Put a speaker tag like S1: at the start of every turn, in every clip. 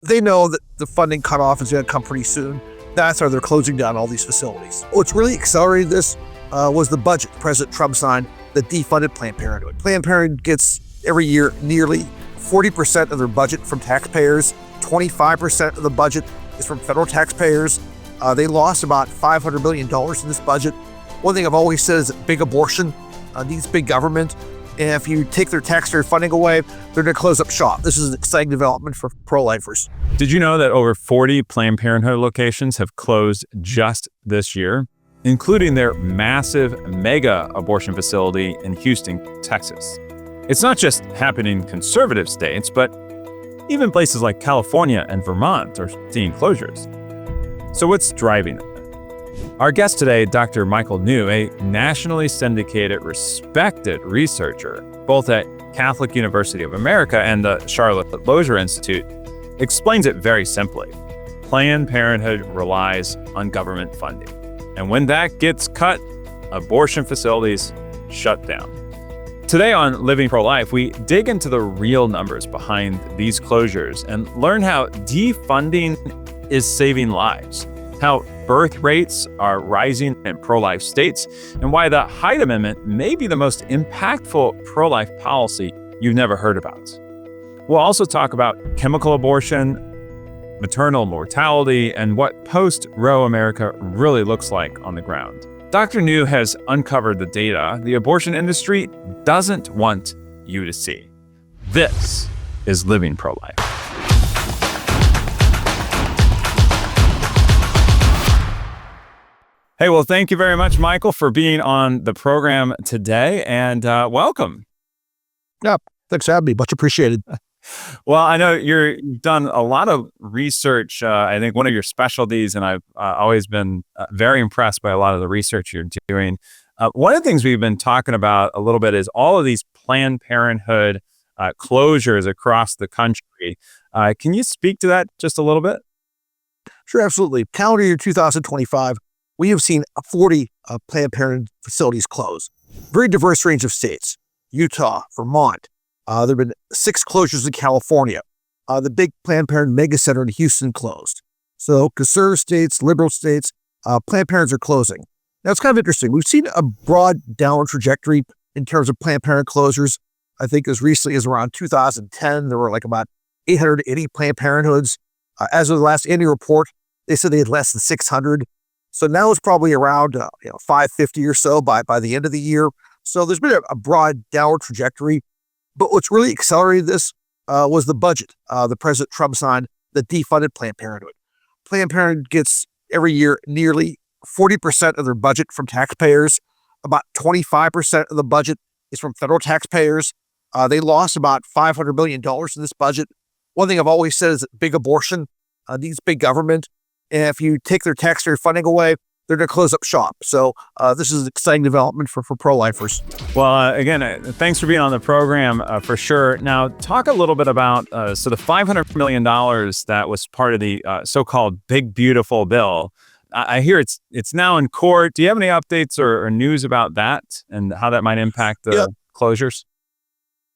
S1: they know that the funding cutoff is going to come pretty soon. That's why they're closing down all these facilities. What's really accelerated this was the budget President Trump signed that defunded Planned Parenthood. Planned Parenthood gets every year nearly 40% of their budget from taxpayers. 25% of the budget is from federal taxpayers. They lost about $500 million in this budget. One thing I've always said is that big abortion needs big government. And if you take their taxpayer funding away, they're going to close up shop. This is an exciting development for pro-lifers.
S2: Did you know that over 40 Planned Parenthood locations have closed just this year, including their massive mega abortion facility in Houston, Texas? It's not just happening in conservative states, but even places like California and Vermont are seeing closures. So what's driving it? Our guest today, Dr. Michael New, a nationally syndicated, respected researcher, both at Catholic University of America and the Charlotte Lozier Institute, explains it very simply. Planned Parenthood relies on government funding. And when that gets cut, abortion facilities shut down. Today on Living Pro-Life, we dig into the real numbers behind these closures and learn how defunding is saving lives, how birth rates are rising in pro-life states, and why the Hyde Amendment may be the most impactful pro-life policy you've never heard about. We'll also talk about chemical abortion, maternal mortality, and what post-Roe America really looks like on the ground. Dr. New has uncovered the data the abortion industry doesn't want you to see. This is Living Pro-Life. Hey, well, thank you very much, Michael, for being on the program today, and welcome.
S1: Yeah, thanks for having me. Much appreciated.
S2: Well, I know you've done a lot of research. I think one of your specialties, and I've always been very impressed by a lot of the research you're doing. One of the things we've been talking about a little bit is all of these Planned Parenthood closures across the country. Can you speak to that just a little bit?
S1: Sure, absolutely. Calendar year 2025, we have seen 40 Planned Parenthood facilities close. Very diverse range of states. Utah, Vermont. There have been 6 closures in California. The big Planned Parenthood mega center in Houston closed. So conservative states, liberal states, Planned Parenthoods are closing. Now, it's kind of interesting. We've seen a broad downward trajectory in terms of Planned Parenthood closures. I think as recently as around 2010, there were like about 880 Planned Parenthoods. As of the last annual report, they said they had less than 600. So now it's probably around 550 or so by the end of the year. So there's been a broad downward trajectory. But what's really accelerated this was the budget the President Trump signed that defunded Planned Parenthood. Planned Parenthood gets every year nearly 40% of their budget from taxpayers. About 25% of the budget is from federal taxpayers. They lost about $500 million in this budget. One thing I've always said is that big abortion needs big government. And if you take their taxpayer funding away, they're going to close up shop. So this is an exciting development for pro-lifers.
S2: Well, again, thanks for being on the program for sure. Now, talk a little bit about the $500 million that was part of the so-called Big Beautiful Bill. I hear it's now in court. Do you have any updates or news about that and how that might impact the closures?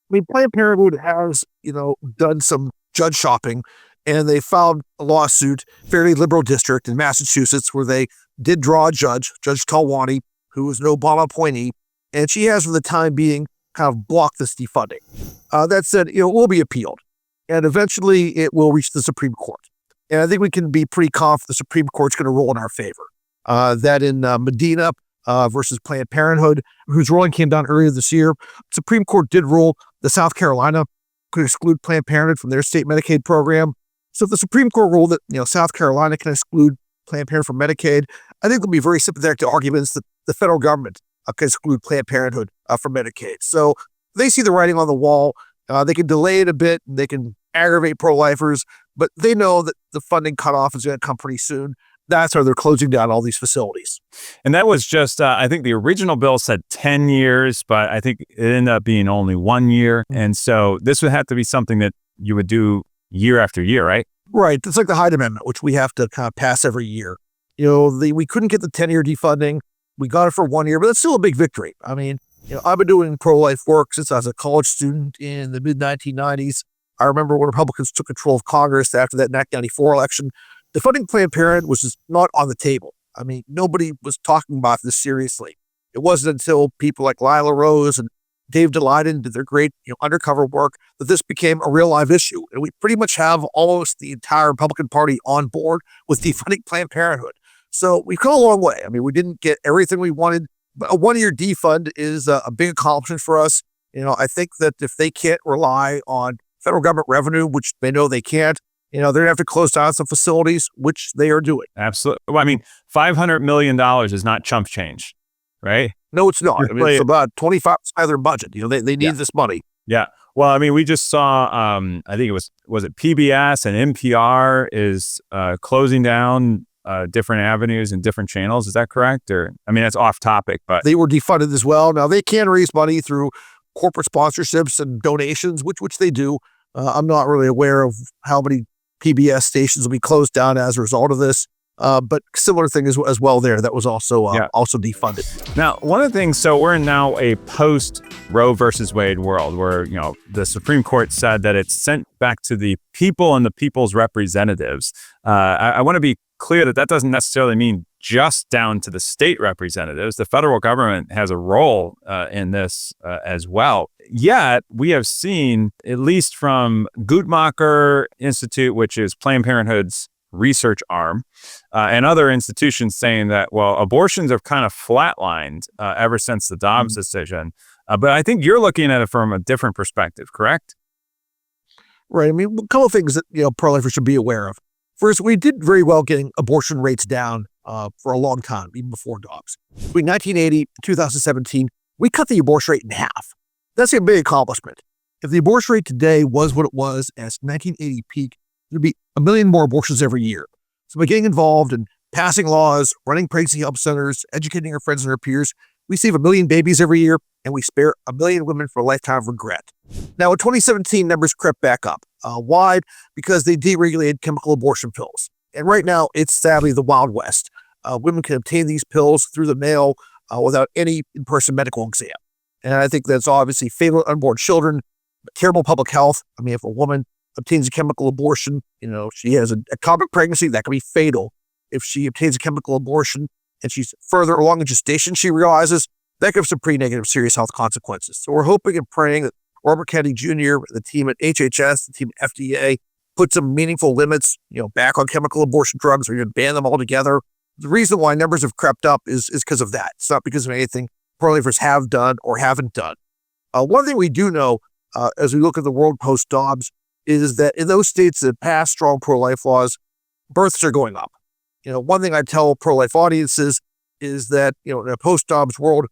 S1: I mean, Planned Parenthood has, done some judge shopping, and they filed a lawsuit, fairly liberal district in Massachusetts, where they did draw a judge, Judge Talwani, who was an Obama appointee, and she has, for the time being, kind of blocked this defunding. That said, it will be appealed, and eventually it will reach the Supreme Court. And I think we can be pretty confident the Supreme Court's going to rule in our favor. That in Medina versus Planned Parenthood, whose ruling came down earlier this year, Supreme Court did rule that South Carolina could exclude Planned Parenthood from their state Medicaid program. So if the Supreme Court ruled that South Carolina can exclude Planned Parenthood from Medicaid, I think they'll be very sympathetic to arguments that the federal government can exclude Planned Parenthood from Medicaid. So they see the writing on the wall. They can delay it a bit. They can aggravate pro-lifers, but they know that the funding cutoff is going to come pretty soon. That's why they're closing down all these facilities.
S2: And that was just, I think the original bill said 10 years, but I think it ended up being only 1 year. And so this would have to be something that you would do year after year, right?
S1: Right. It's like the Hyde Amendment, which we have to kind of pass every year. We couldn't get the 10-year defunding. We got it for 1 year, but that's still a big victory. I mean, I've been doing pro-life work since I was a college student in the mid-1990s. I remember when Republicans took control of Congress after that 1994 election, defunding Planned Parenthood was just not on the table. I mean, nobody was talking about this seriously. It wasn't until people like Lila Rose and Dave DeLayden did their great undercover work that this became a real live issue. And we pretty much have almost the entire Republican Party on board with defunding Planned Parenthood. So we've come a long way. I mean, we didn't get everything we wanted, but a one-year defund is a big accomplishment for us. I think that if they can't rely on federal government revenue, which they know they can't, they're going to have to close down some facilities, which they are doing.
S2: Absolutely. Well, I mean, $500 million is not chump change, right?
S1: No, it's not. I mean, it's about 25% of their budget. They need this money.
S2: Yeah. Well, I mean, we just saw, I think was it PBS and NPR is closing down different avenues and different channels. Is that correct? Or, I mean, that's off topic, but
S1: they were defunded as well. Now they can raise money through corporate sponsorships and donations, which they do. I'm not really aware of how many PBS stations will be closed down as a result of this. But similar thing as well there. That was also defunded.
S2: Now, one of the things, so we're in now a post-Roe versus Wade world where, the Supreme Court said that it's sent back to the people and the people's representatives. I want to be clear that doesn't necessarily mean just down to the state representatives. The federal government has a role in this as well. Yet, we have seen, at least from Guttmacher Institute, which is Planned Parenthood's research arm, and other institutions saying that, well, abortions have kind of flatlined ever since the Dobbs decision. But I think you're looking at it from a different perspective, correct?
S1: Right. I mean, a couple of things that, pro-lifers should be aware of. First, we did very well getting abortion rates down for a long time, even before Dobbs. Between 1980 and 2017, we cut the abortion rate in half. That's a big accomplishment. If the abortion rate today was what it was as 1980 peak, there'd be 1 million more abortions every year. So by getting involved in passing laws, running pregnancy help centers, educating our friends and our peers, we save 1 million babies every year, and we spare 1 million women from a lifetime of regret. Now, in 2017, numbers crept back up. Why? Because they deregulated chemical abortion pills. And right now, it's sadly the Wild West. Women can obtain these pills through the mail without any in-person medical exam. And I think that's obviously fatal to unborn children, terrible public health. I mean, if a woman obtains a chemical abortion, she has a ectopic pregnancy, that can be fatal. If she obtains a chemical abortion and she's further along in gestation, she realizes that gives some pretty negative, serious health consequences. So we're hoping and praying that Robert Kennedy Jr., the team at HHS, the team at FDA, put some meaningful limits, back on chemical abortion drugs, or even ban them altogether. The reason why numbers have crept up is because of that. It's not because of anything pro-lifers have done or haven't done. One thing we do know, as we look at the world post-Dobbs, is that in those states that pass strong pro-life laws, births are going up. One thing I tell pro-life audiences is that, in a post-Dobbs world,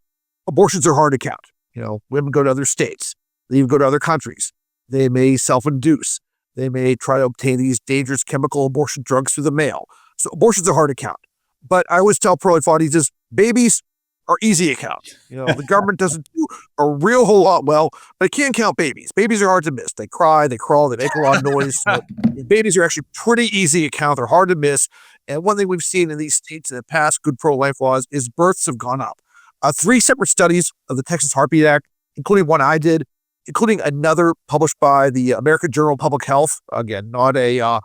S1: abortions are hard to count. Women go to other states. They even go to other countries. They may self-induce. They may try to obtain these dangerous chemical abortion drugs through the mail. So abortions are hard to count. But I always tell pro-life audiences, babies are easy to count. The government doesn't do a real whole lot well, but it can count babies. Babies are hard to miss. They cry, they crawl, they make a lot of noise. So babies are actually pretty easy to count. They're hard to miss. And one thing we've seen in these states that pass good pro-life laws is births have gone up. 3 separate studies of the Texas Heartbeat Act, including one I did, including another published by the American Journal of Public Health. Again, not a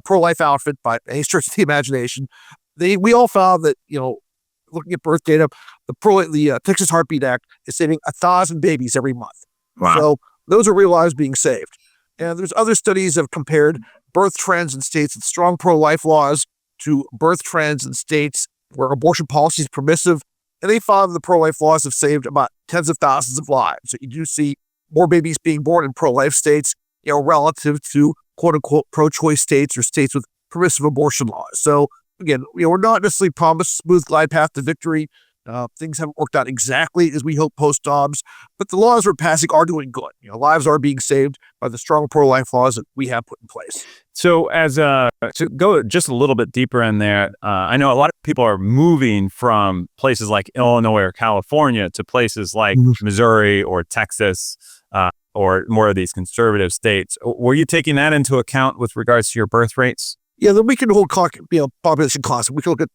S1: pro-life outfit by any stretch of the imagination. We all found that, looking at birth data, the Texas Heartbeat Act is saving 1,000 babies every month. Wow. So those are real lives being saved. And there's other studies that have compared birth trends in states with strong pro-life laws to birth trends in states where abortion policy is permissive. And they found the pro-life laws have saved about tens of thousands of lives. So you do see more babies being born in pro-life states, relative to quote-unquote pro-choice states or states with permissive abortion laws. So again, we're not necessarily promised a smooth glide path to victory. Things haven't worked out exactly as we hope post-Dobbs, but the laws we're passing are doing good. Lives are being saved by the strong pro-life laws that we have put in place.
S2: So to go just a little bit deeper in there, I know a lot of people are moving from places like Illinois or California to places like Missouri or Texas, or more of these conservative states. Were you taking that into account with regards to your birth rates?
S1: Yeah, then we can hold population costs. We can look at,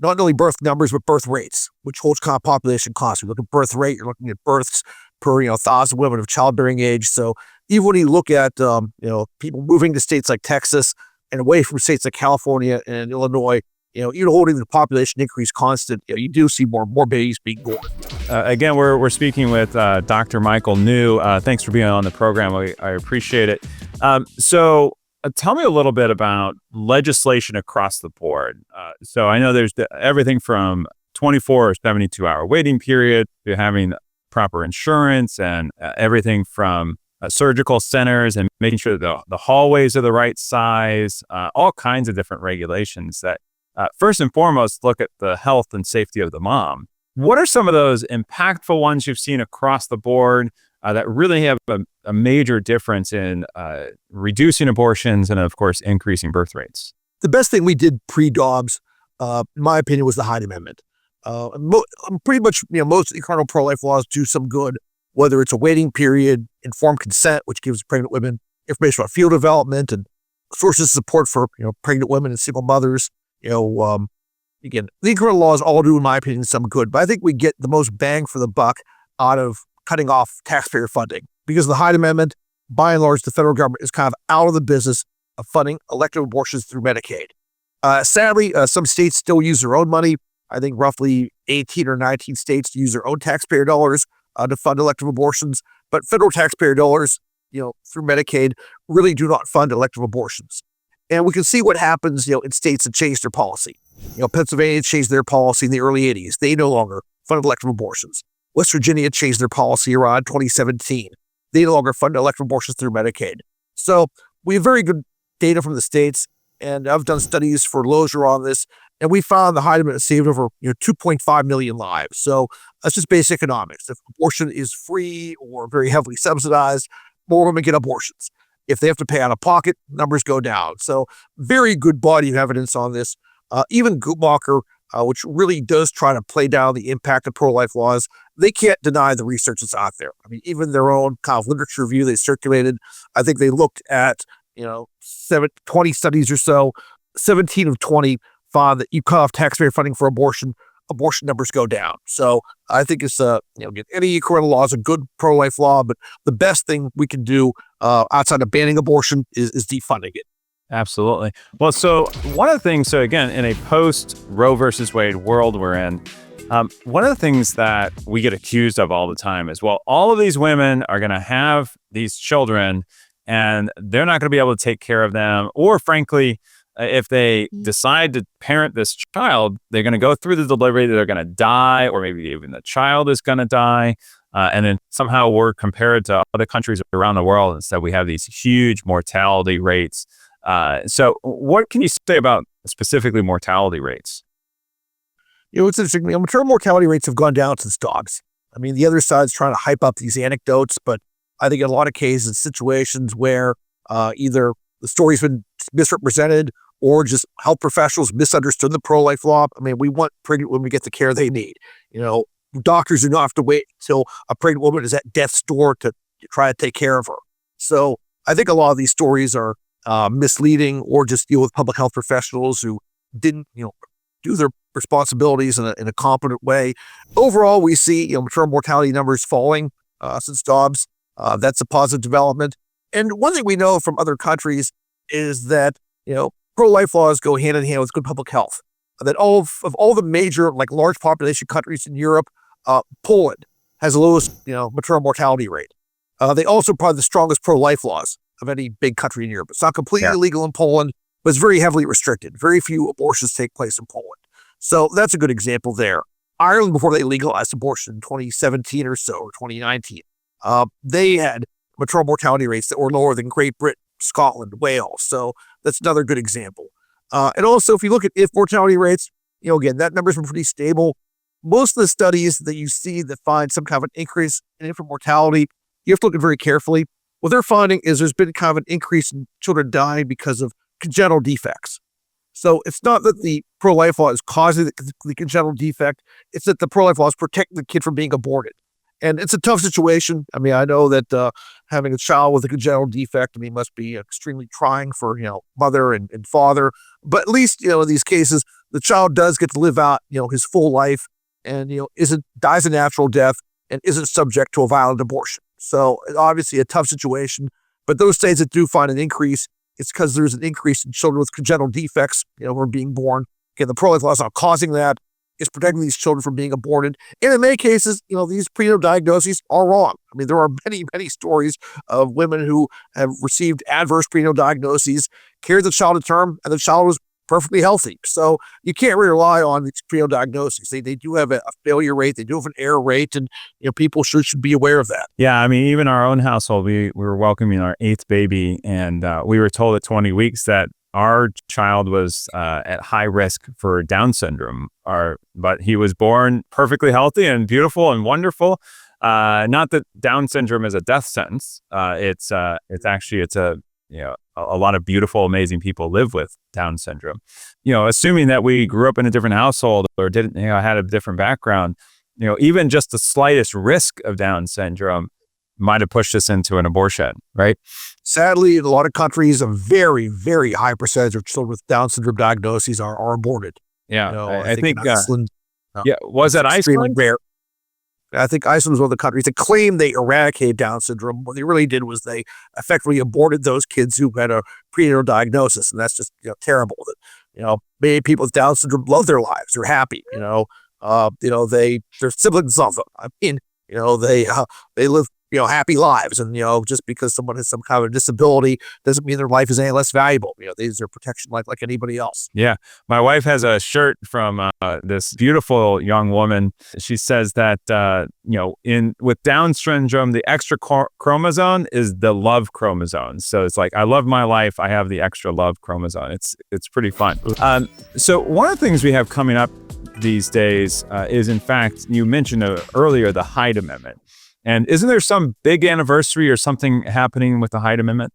S1: not only birth numbers, but birth rates, which holds population costs. We look at birth rate, you're looking at births per, 1,000 women of childbearing age. So even when you look at, people moving to states like Texas and away from states like California and Illinois, even holding the population increase constant, you do see more babies being born.
S2: Again, we're speaking with Dr. Michael New. Thanks for being on the program. I appreciate it. So tell me a little bit about legislation across the board. So I know there's everything from 24 or 72-hour waiting period to having proper insurance and everything from surgical centers and making sure that the hallways are the right size, all kinds of different regulations that first and foremost look at the health and safety of the mom. What are some of those impactful ones you've seen across the board that really have a major difference in reducing abortions and, of course, increasing birth rates?
S1: The best thing we did pre-Dobbs, in my opinion, was the Hyde Amendment. Pretty much, most current pro-life laws do some good, whether it's a waiting period, informed consent, which gives pregnant women information about fetal development and sources of support for pregnant women and single mothers. Again, the current laws all do, in my opinion, some good, but I think we get the most bang for the buck out of cutting off taxpayer funding. Because of the Hyde Amendment, by and large, the federal government is kind of out of the business of funding elective abortions through Medicaid. Sadly, some states still use their own money. I think roughly 18 or 19 states use their own taxpayer dollars to fund elective abortions, but federal taxpayer dollars, through Medicaid, really do not fund elective abortions. And we can see what happens, in states that change their policy. Pennsylvania changed their policy in the early 80s. They no longer fund elective abortions. West Virginia changed their policy around 2017. They no longer fund elective abortions through Medicaid. So we have very good data from the states, and I've done studies for Lozier on this, and we found the Hyde Amendment saved over 2.5 million lives. So that's just basic economics. If abortion is free or very heavily subsidized, more women get abortions. If they have to pay out of pocket, numbers go down. So very good body of evidence on this. Even Guttmacher, which really does try to play down the impact of pro-life laws, they can't deny the research that's out there. I mean, even their own kind of literature review they circulated, I think they looked at 20 studies or so. 17 of 20 found that you cut off taxpayer funding for abortion numbers go down. So I think it's any parental law is a good pro-life law, but the best thing we can do outside of banning abortion is defunding it.
S2: Absolutely. Well, so one of the things, so again, in a post-Roe versus Wade world we're in, one of the things that we get accused of all the time is, well, all of these women are going to have these children and they're not going to be able to take care of them. Or frankly, if they decide to parent this child, they're going to go through the delivery, they're going to die, or maybe even the child is going to die. And then somehow we're compared to other countries around the world. Instead, we have these huge mortality rates. So what can you say about specifically mortality rates?
S1: It's interesting. Maternal mortality rates have gone down since Dobbs. I mean, the other side's trying to hype up these anecdotes, but I think in a lot of cases, situations where either the story's been misrepresented or just health professionals misunderstood the pro-life law. I mean, we want pregnant women to get the care they need. Doctors do not have to wait until a pregnant woman is at death's door to try to take care of her. So I think a lot of these stories are misleading or just deal with public health professionals who didn't, do their responsibilities in a competent way. Overall, we see, maternal mortality numbers falling since Dobbs. That's a positive development. And one thing we know from other countries is that, pro-life laws go hand in hand with good public health. That all the major, large population countries in Europe, Poland has the lowest, maternal mortality rate. They also probably the strongest pro-life laws of any big country in Europe. It's not completely illegal in Poland, but it's very heavily restricted. Very few abortions take place in Poland. So that's a good example there. Ireland, before they legalized abortion in 2017 or so, or 2019, they had maternal mortality rates that were lower than Great Britain, Scotland, Wales. So that's another good example. And also, if you look at mortality rates, again, that number's been pretty stable. Most of the studies that you see that find some kind of an increase in infant mortality, you have to look at very carefully. What they're finding is there's been kind of an increase in children dying because of congenital defects. So it's not that the pro-life law is causing the congenital defect, it's that the pro-life law is protecting the kid from being aborted. And it's a tough situation. I mean, I know that having a child with a congenital defect, must be extremely trying for, mother and father. But at least, in these cases, the child does get to live out, his full life and, dies a natural death and isn't subject to a violent abortion. So obviously a tough situation, but those states that do find an increase, it's because there's an increase in children with congenital defects, who are being born. Again, the pro-life law is not causing that. It's protecting these children from being aborted. And in many cases, these prenatal diagnoses are wrong. I mean, there are many, many stories of women who have received adverse prenatal diagnoses, carried the child to term, and the child was perfectly healthy. So you can't really rely on these prenatal diagnoses. They do have a failure rate. They do have an error rate, and people should be aware of that.
S2: Yeah, I mean, even our own household, we were welcoming our 8th baby, and we were told at 20 weeks that our child was at high risk for Down syndrome. But he was born perfectly healthy and beautiful and wonderful. Not that Down syndrome is a death sentence. It's a lot of beautiful, amazing people live with Down syndrome. Assuming that we grew up in a different household or didn't, had a different background, even just the slightest risk of Down syndrome might have pushed us into an abortion, right?
S1: Sadly, in a lot of countries, a very, very high percentage of children with Down syndrome diagnoses are aborted.
S2: Yeah,
S1: I think Iceland.
S2: Was that Iceland?
S1: Rare. I think Iceland was one of the countries that claimed they eradicated Down syndrome. What they really did was they effectively aborted those kids who had a prenatal diagnosis, and that's just terrible. That many people with Down syndrome love their lives; they're happy. Their siblings love them. I mean, they live happy lives, and just because someone has some kind of disability doesn't mean their life is any less valuable. These are protection like anybody else.
S2: Yeah, my wife has a shirt from this beautiful young woman. She says that with Down syndrome, the extra chromosome is the love chromosome. So it's like, I love my life, I have the extra love chromosome. It's pretty fun. So one of the things we have coming up these days is, in fact, you mentioned earlier, the Hyde Amendment. And isn't there some big anniversary or something happening with the Hyde Amendment?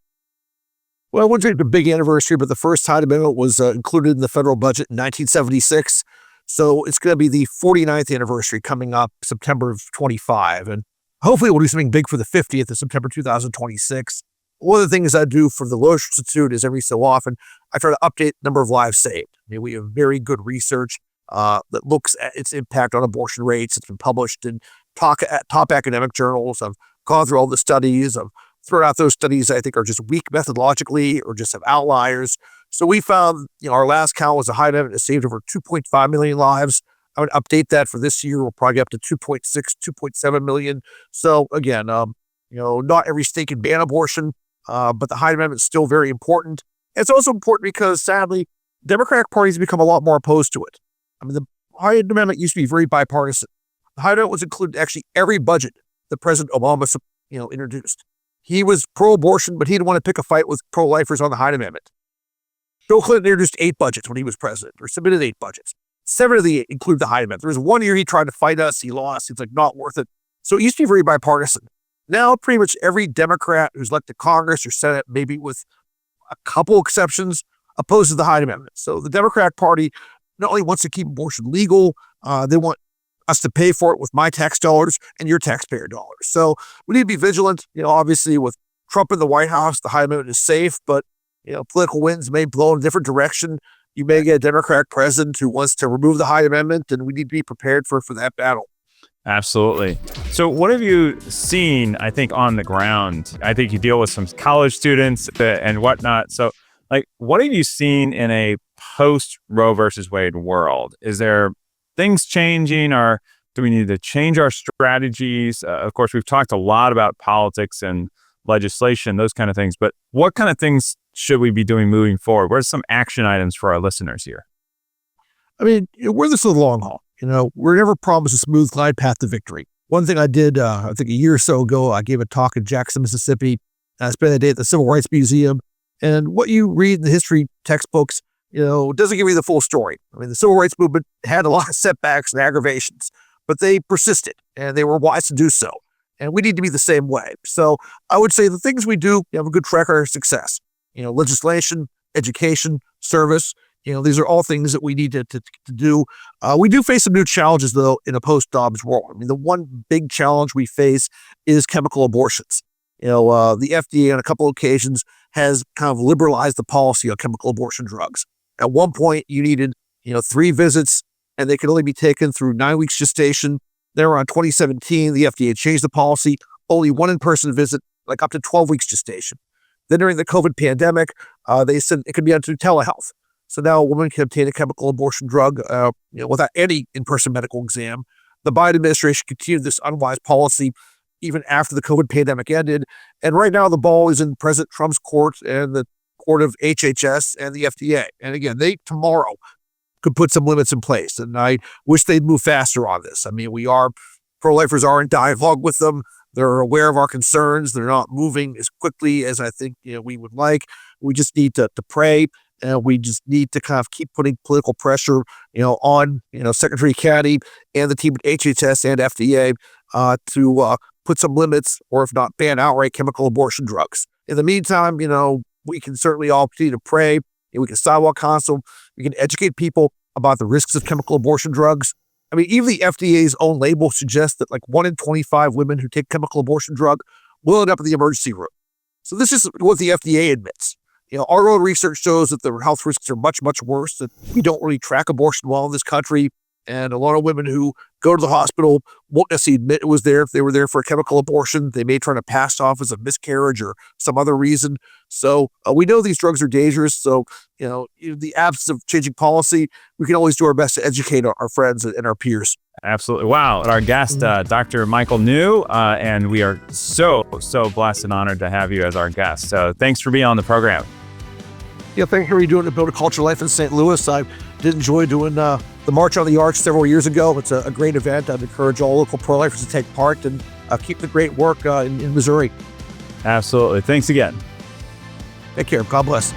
S1: Well, it wasn't a big anniversary, but the first Hyde Amendment was included in the federal budget in 1976. So it's going to be the 49th anniversary coming up September of 25. And hopefully we'll do something big for the 50th of September 2026. One of the things I do for the Lozier Institute is every so often, I try to update the number of lives saved. We have very good research that looks at its impact on abortion rates. It's been published in top academic journals. I've gone through all the studies. I've thrown out those studies I think are just weak methodologically or just have outliers. So we found, our last count was a Hyde Amendment has saved over 2.5 million lives. I would update that for this year. We'll probably get up to 2.6, 2.7 million. So again, not every state can ban abortion, but the Hyde Amendment is still very important. It's also important because sadly, Democratic parties become a lot more opposed to it. I mean, the Hyde Amendment used to be very bipartisan. The Hyde Amendment was included in actually every budget that President Obama, introduced. He was pro-abortion, but he didn't want to pick a fight with pro-lifers on the Hyde Amendment. Bill Clinton introduced 8 budgets when he was president, or submitted 8 budgets. 7 of the 8 include the Hyde Amendment. There was one year he tried to fight us. He lost. It's not worth it. So it used to be very bipartisan. Now, pretty much every Democrat who's elected to Congress or Senate, maybe with a couple exceptions, opposes the Hyde Amendment. So the Democratic Party not only wants to keep abortion legal, they want us to pay for it with my tax dollars and your taxpayer dollars. So we need to be vigilant. Obviously with Trump in the White House, the Hyde Amendment is safe, but political winds may blow in a different direction. You may get a Democratic president who wants to remove the Hyde Amendment, and we need to be prepared for that battle.
S2: Absolutely. So what have you seen, I think, on the ground? I think you deal with some college students and whatnot. So what have you seen in a post-Roe versus Wade world? Is there things changing, or do we need to change our strategies? Of course, we've talked a lot about politics and legislation, those kind of things, but what kind of things should we be doing moving forward? What are some action items for our listeners here?
S1: I mean, we're this for the long haul. We're never promised a smooth glide path to victory. One thing I did, I think a year or so ago, I gave a talk in Jackson, Mississippi. I spent the day at the Civil Rights Museum. And what you read in the history textbooks, doesn't give you the full story. I mean, the civil rights movement had a lot of setbacks and aggravations, but they persisted and they were wise to do so. And we need to be the same way. So I would say the things we do have a good track record of success. Legislation, education, service, these are all things that we need to do. We do face some new challenges, though, in a post-Dobbs world. I mean, the one big challenge we face is chemical abortions. The FDA on a couple of occasions has kind of liberalized the policy on chemical abortion drugs. At one point, you needed, 3 visits, and they could only be taken through 9 weeks gestation. Then around 2017, the FDA changed the policy. only one in-person visit, like up to 12 weeks gestation. Then during the COVID pandemic, they said it could be done through telehealth. So now a woman can obtain a chemical abortion drug without any in-person medical exam. The Biden administration continued this unwise policy even after the COVID pandemic ended. And right now the ball is in President Trump's court and the court of HHS and the FDA. And again, they tomorrow could put some limits in place. And I wish they'd move faster on this. I mean, pro-lifers are in dialogue with them. They're aware of our concerns. They're not moving as quickly as I think we would like. We just need to pray, and we just need to kind of keep putting political pressure, on Secretary Kennedy and the team at HHS and FDA to put some limits, or if not ban outright chemical abortion drugs. In the meantime, we can certainly all continue to pray. We can sidewalk counsel. We can educate people about the risks of chemical abortion drugs. I mean, even the FDA's own label suggests that like 1 in 25 women who take chemical abortion drug will end up in the emergency room. So this is what the FDA admits. Our own research shows that the health risks are much, much worse, that we don't really track abortion well in this country. And a lot of women who go to the hospital won't necessarily admit it was there if they were there for a chemical abortion. They may try to pass off as a miscarriage or some other reason. So we know these drugs are dangerous. So, in the absence of changing policy, we can always do our best to educate our friends and our peers.
S2: Absolutely. Wow. Our guest, Dr. Michael New, and we are so blessed and honored to have you as our guest. So thanks for being on the program.
S1: Yeah, thank you for doing the Build a Culture Life in St. Louis. I did enjoy doing the March on the Arch several years ago. It's a great event. I'd encourage all local pro-lifers to take part and keep the great work in Missouri.
S2: Absolutely. Thanks again.
S1: Take care. God bless.